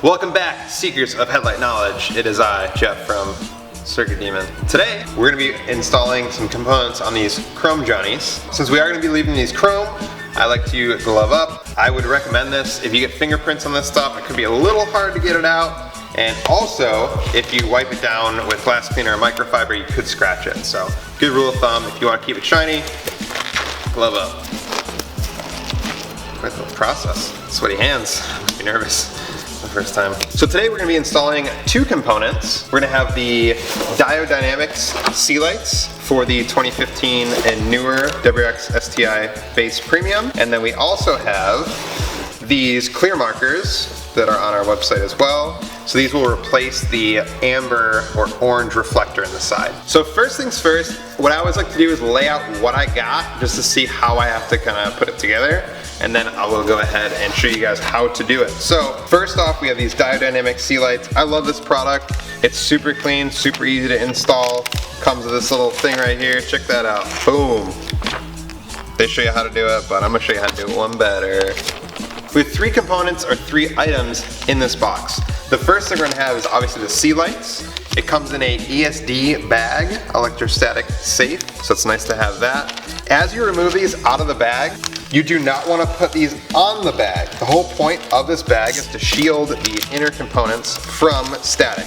Welcome back, seekers of headlight knowledge. It is I, Jeff from Circuit Demon. Today, we're going to be installing some components on these chrome johnnies. Since we are going to be leaving these chrome, I like to glove up. I would recommend this. If you get fingerprints on this stuff, it could be a little hard to get it out. And also, if you wipe it down with glass cleaner or microfiber, you could scratch it. So, good rule of thumb, if you want to keep it shiny, glove up. Quite the process. Sweaty hands. Must be nervous. The first time. So today we're going to be installing two components. We're going to have the Diode Dynamics C-lights for the 2015 and newer WRX STI base premium, and then we also have these clear markers that are on our website as well. So these will replace the amber or orange reflector in the side. So first things first, what I always like to do is lay out what I got just to see how I have to kind of put it together. And then I will go ahead and show you guys how to do it. So first off, we have these Diode Dynamics C-lights. I love this product. It's super clean, super easy to install. Comes with this little thing right here. Check that out. Boom. They show you how to do it, but I'm gonna show you how to do it one better. We have three components or three items in this box. The first thing we're gonna have is obviously the C-lights. It comes in a ESD bag, electrostatic safe, so it's nice to have that. As you remove these out of the bag, you do not want to put these on the bag. The whole point of this bag is to shield the inner components from static.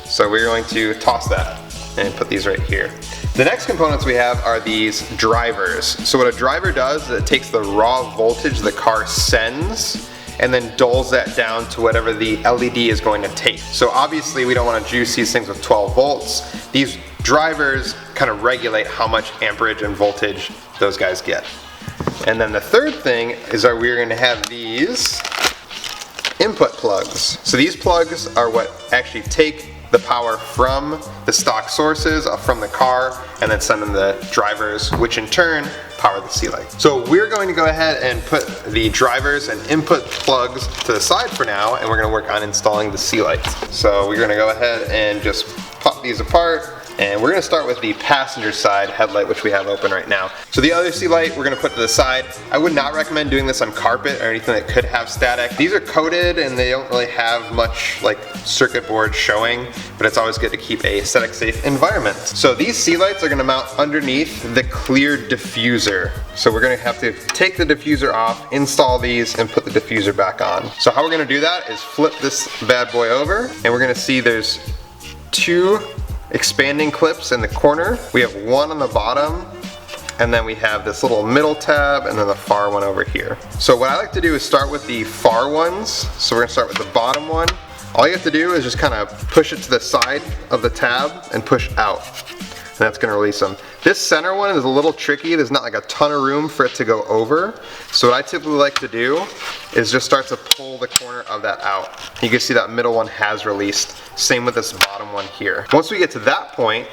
So we're going to toss that and put these right here. The next components we have are these drivers. So what a driver does is it takes the raw voltage the car sends and then dulls that down to whatever the LED is going to take. So obviously we don't want to juice these things with 12 volts. These drivers kind of regulate how much amperage and voltage those guys get. And then the third thing is that we're going to have these input plugs. So these plugs are what actually take the power from the stock sources, from the car, and then send them the drivers, which in turn power the C-light. So we're going to go ahead and put the drivers and input plugs to the side for now, and we're going to work on installing the C-lights. So we're going to go ahead and just pop these apart. And we're going to start with the passenger side headlight, which we have open right now. So the other C-light we're going to put to the side. I would not recommend doing this on carpet or anything that could have static. These are coated and they don't really have much like circuit board showing, but it's always good to keep a static safe environment. So these C-lights are going to mount underneath the clear diffuser. So we're going to have to take the diffuser off, install these, and put the diffuser back on. So how we're going to do that is flip this bad boy over, and we're going to see there's two expanding clips in the corner. We have one on the bottom, and then we have this little middle tab, and then the far one over here. So what I like to do is start with the far ones. So we're gonna start with the bottom one. All you have to do is just kind of push it to the side of the tab and push out. And that's gonna release them. This center one is a little tricky. There's not like a ton of room for it to go over. So what I typically like to do is just start to pull the corner of that out. You can see that middle one has released. Same with this bottom one here. Once we get to that point,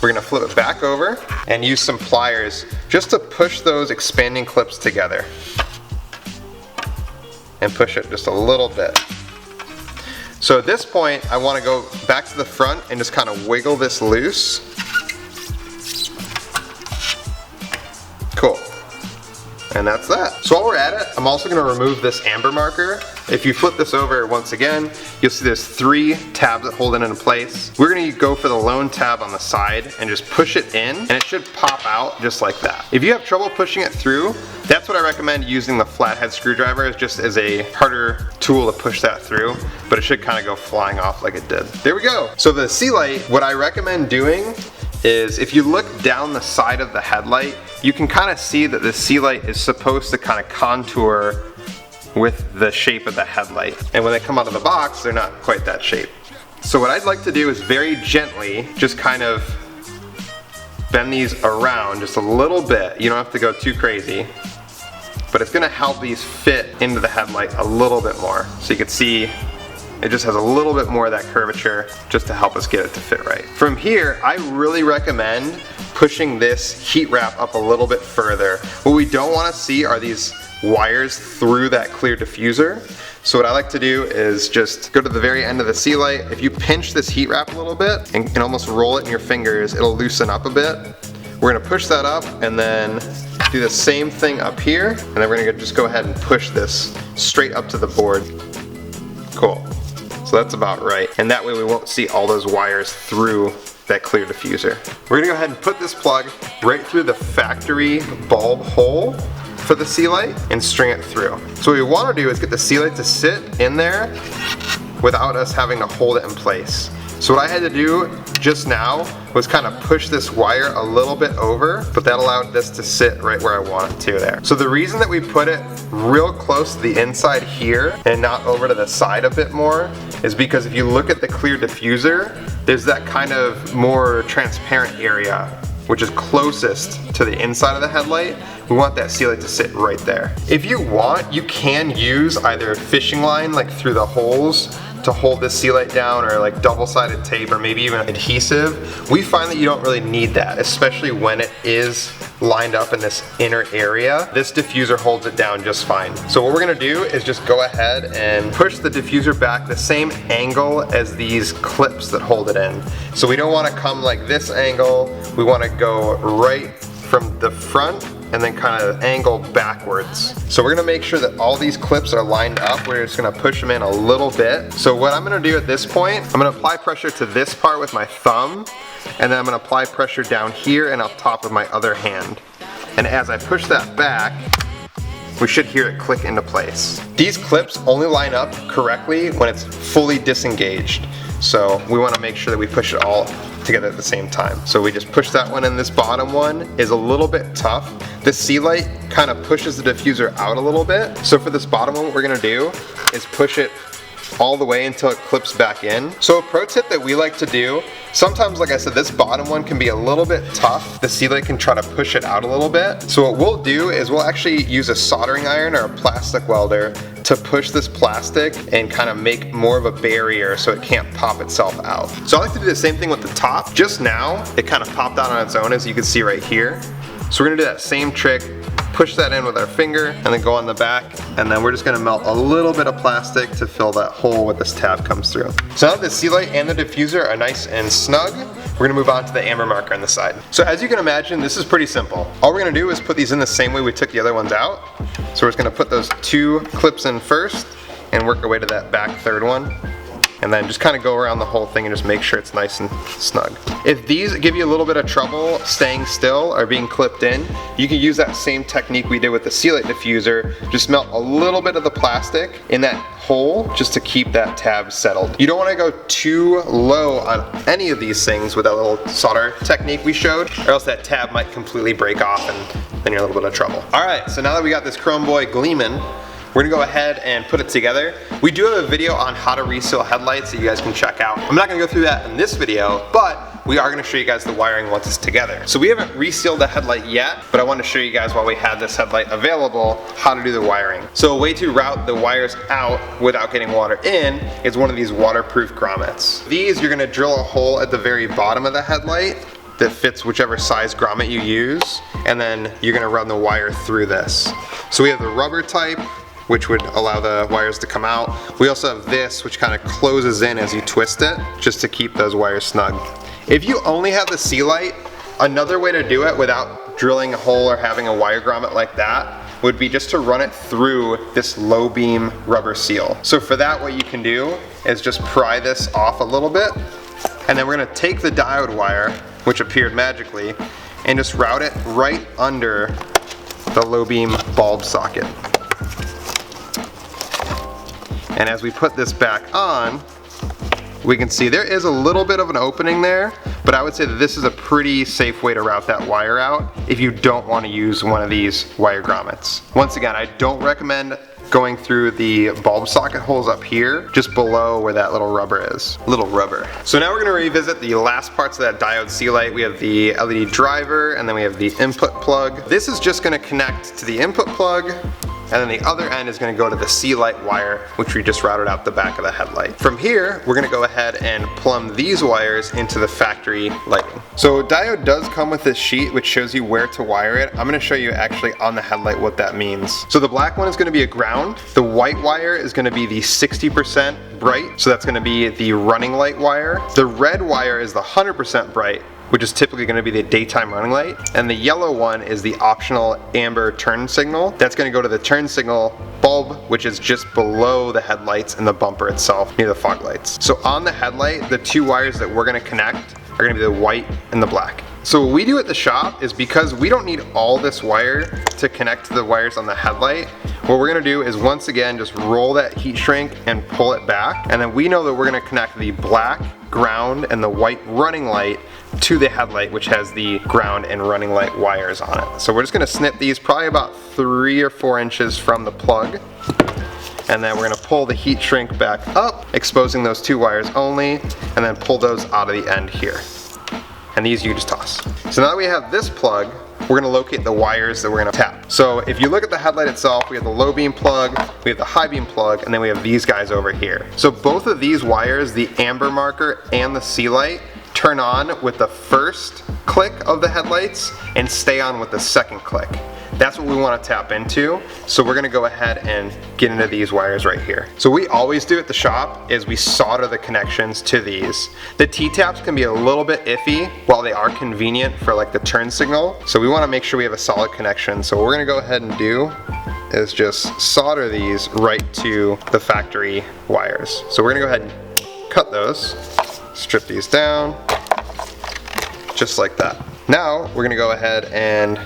we're gonna flip it back over and use some pliers just to push those expanding clips together. And push it just a little bit. So at this point, I wanna go back to the front and just kind of wiggle this loose. Cool. And that's that. So while we're at it, I'm also going to remove this amber marker. If you flip this over once again, you'll see there's three tabs that hold it in place. We're going to go for the lone tab on the side and just push it in, and it should pop out just like that. If you have trouble pushing it through, that's what I recommend using the flathead screwdriver just as a harder tool to push that through, but it should kind of go flying off like it did. There we go. So the C-light, what I recommend doing is if you look down the side of the headlight, you can kind of see that the C-light is supposed to kind of contour with the shape of the headlight. And when they come out of the box, they're not quite that shape. So what I'd like to do is very gently just kind of bend these around just a little bit. You don't have to go too crazy, but it's gonna help these fit into the headlight a little bit more. So you can see it just has a little bit more of that curvature just to help us get it to fit right. From here, I really recommend pushing this heat wrap up a little bit further. What we don't want to see are these wires through that clear diffuser. So what I like to do is just go to the very end of the C-light. If you pinch this heat wrap a little bit and almost roll it in your fingers, it'll loosen up a bit. We're gonna push that up and then do the same thing up here, and then we're gonna just go ahead and push this straight up to the board. Cool. So that's about right. And that way we won't see all those wires through that clear diffuser. We're gonna go ahead and put this plug right through the factory bulb hole for the C-light and string it through. So what we wanna do is get the C-light to sit in there without us having to hold it in place. So what I had to do just now was kind of push this wire a little bit over, but that allowed this to sit right where I want it to there. So the reason that we put it real close to the inside here and not over to the side a bit more is because if you look at the clear diffuser, there's that kind of more transparent area which is closest to the inside of the headlight. We want that C-light to sit right there. If you want, you can use either fishing line like through the holes to hold this C-light down, or like double-sided tape, or maybe even adhesive. We find that you don't really need that, especially when it is lined up in this inner area. This diffuser holds it down just fine. So what we're gonna do is just go ahead and push the diffuser back the same angle as these clips that hold it in. So we don't wanna come like this angle, we wanna go right from the front and then kind of angle backwards. So we're gonna make sure that all these clips are lined up. We're just gonna push them in a little bit. So what I'm gonna do at this point, I'm gonna apply pressure to this part with my thumb, and then I'm gonna apply pressure down here and up top with my other hand. And as I push that back, we should hear it click into place. These clips only line up correctly when it's fully disengaged. So we want to make sure that we push it all together at the same time. So we just push that one, and this bottom one is a little bit tough. The C-light kind of pushes the diffuser out a little bit. So for this bottom one, what we're gonna do is push it all the way until it clips back in. So a pro tip that we like to do, sometimes, like I said, this bottom one can be a little bit tough. The C-light can try to push it out a little bit. So what we'll do is we'll actually use a soldering iron or a plastic welder to push this plastic and kind of make more of a barrier so it can't pop itself out. So I like to do the same thing with the top. Just now, it kind of popped out on its own, as you can see right here. So we're gonna do that same trick, push that in with our finger, and then go on the back, and then we're just gonna melt a little bit of plastic to fill that hole where this tab comes through. So now that the C-light and the diffuser are nice and snug, we're gonna move on to the amber marker on the side. So as you can imagine, this is pretty simple. All we're gonna do is put these in the same way we took the other ones out. So we're just gonna put those two clips in first and work our way to that back third one. And then just kind of go around the whole thing and just make sure it's nice and snug. If these give you a little bit of trouble staying still or being clipped in, you can use that same technique we did with the C-light diffuser. Just melt a little bit of the plastic in that hole just to keep that tab settled. You don't want to go too low on any of these things with that little solder technique we showed, or else that tab might completely break off and then you're in a little bit of trouble. Alright, so now that we got this Chrome Boy gleaming, we're gonna go ahead and put it together. We do have a video on how to reseal headlights that you guys can check out. I'm not gonna go through that in this video, but we are gonna show you guys the wiring once it's together. So we haven't resealed the headlight yet, but I wanted to show you guys while we had this headlight available how to do the wiring. So a way to route the wires out without getting water in is one of these waterproof grommets. These, you're gonna drill a hole at the very bottom of the headlight that fits whichever size grommet you use, and then you're gonna run the wire through this. So we have the rubber type, which would allow the wires to come out. We also have this, which kind of closes in as you twist it, just to keep those wires snug. If you only have the C-light, another way to do it without drilling a hole or having a wire grommet like that would be just to run it through this low beam rubber seal. So for that, what you can do is just pry this off a little bit, and then we're gonna take the diode wire, which appeared magically, and just route it right under the low beam bulb socket. And as we put this back on, we can see there is a little bit of an opening there, but I would say that this is a pretty safe way to route that wire out if you don't want to use one of these wire grommets. Once again, I don't recommend going through the bulb socket holes up here, just below where that little rubber is. Little rubber. So now we're gonna revisit the last parts of that diode C-light. We have the LED driver, and then we have the input plug. This is just gonna connect to the input plug, and then the other end is gonna go to the C-light wire, which we just routed out the back of the headlight. From here, we're gonna go ahead and plumb these wires into the factory lighting. So diode does come with this sheet which shows you where to wire it. I'm gonna show you actually on the headlight what that means. So the black one is gonna be a ground. The white wire is gonna be the 60% bright, so that's gonna be the running light wire. The red wire is the 100% bright, which is typically going to be the daytime running light, and the yellow one is the optional amber turn signal. That's going to go to the turn signal bulb, which is just below the headlights and the bumper itself near the fog lights. So on the headlight, the two wires that we're going to connect are going to be the white and the black. So what we do at the shop is, because we don't need all this wire to connect to the wires on the headlight, what we're gonna do is once again just roll that heat shrink and pull it back, and then we know that we're gonna connect the black ground and the white running light to the headlight, which has the ground and running light wires on it. So we're just gonna snip these probably about 3 or 4 inches from the plug, and then we're gonna pull the heat shrink back up, exposing those 2 wires only, and then pull those out of the end here. And these you just toss. So now that we have this plug, we're gonna locate the wires that we're gonna tap. So if you look at the headlight itself, we have the low beam plug, we have the high beam plug, and then we have these guys over here. So both of these wires, the amber marker and the C-light, turn on with the first click of the headlights and stay on with the second click. That's what we want to tap into. So we're going to go ahead and get into these wires right here. So what we always do at the shop is we solder the connections to these. The T-taps can be a little bit iffy while they are convenient for like the turn signal. So we want to make sure we have a solid connection. So what we're going to go ahead and do is just solder these right to the factory wires. So we're going to go ahead and cut those, strip these down, just like that. Now we're going to go ahead and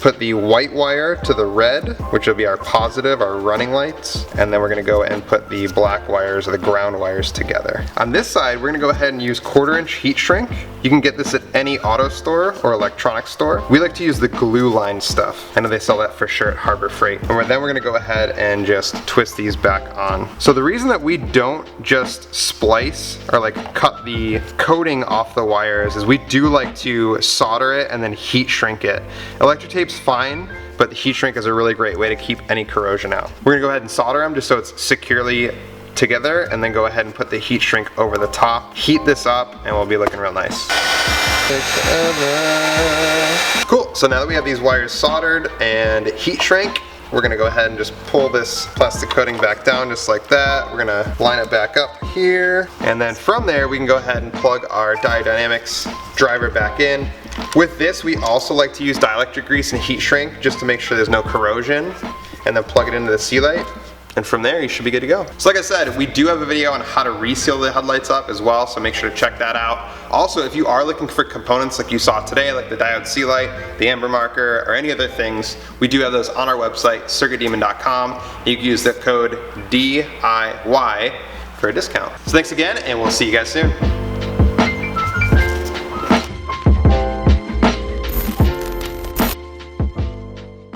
put the white wire to the red, which will be our positive, our running lights, and then we're going to go and put the black wires or the ground wires together. On this side, we're going to go ahead and use 1/4" heat shrink. You can get this at any auto store or electronics store. We like to use the glue line stuff. I know they sell that for sure at Harbor Freight. And then we're going to go ahead and just twist these back on. So the reason that we don't just splice or like cut the coating off the wires is we do like to solder it and then heat shrink it. Electric tape's fine, but the heat shrink is a really great way to keep any corrosion out. We're gonna go ahead and solder them just so it's securely together, and then go ahead and put the heat shrink over the top. Heat this up and we'll be looking real nice. Cool, so now that we have these wires soldered and heat shrink, we're gonna go ahead and just pull this plastic coating back down just like that. We're gonna line it back up here, and then from there we can go ahead and plug our Diode Dynamics driver back in. With this, we also like to use dielectric grease and heat shrink just to make sure there's no corrosion, and then plug it into the C-light. And from there, you should be good to go. So like I said, we do have a video on how to reseal the headlights up as well, so make sure to check that out. Also, if you are looking for components like you saw today, like the diode C-light, the amber marker, or any other things, we do have those on our website, circuitdemon.com. You can use the code DIY for a discount. So thanks again, and we'll see you guys soon.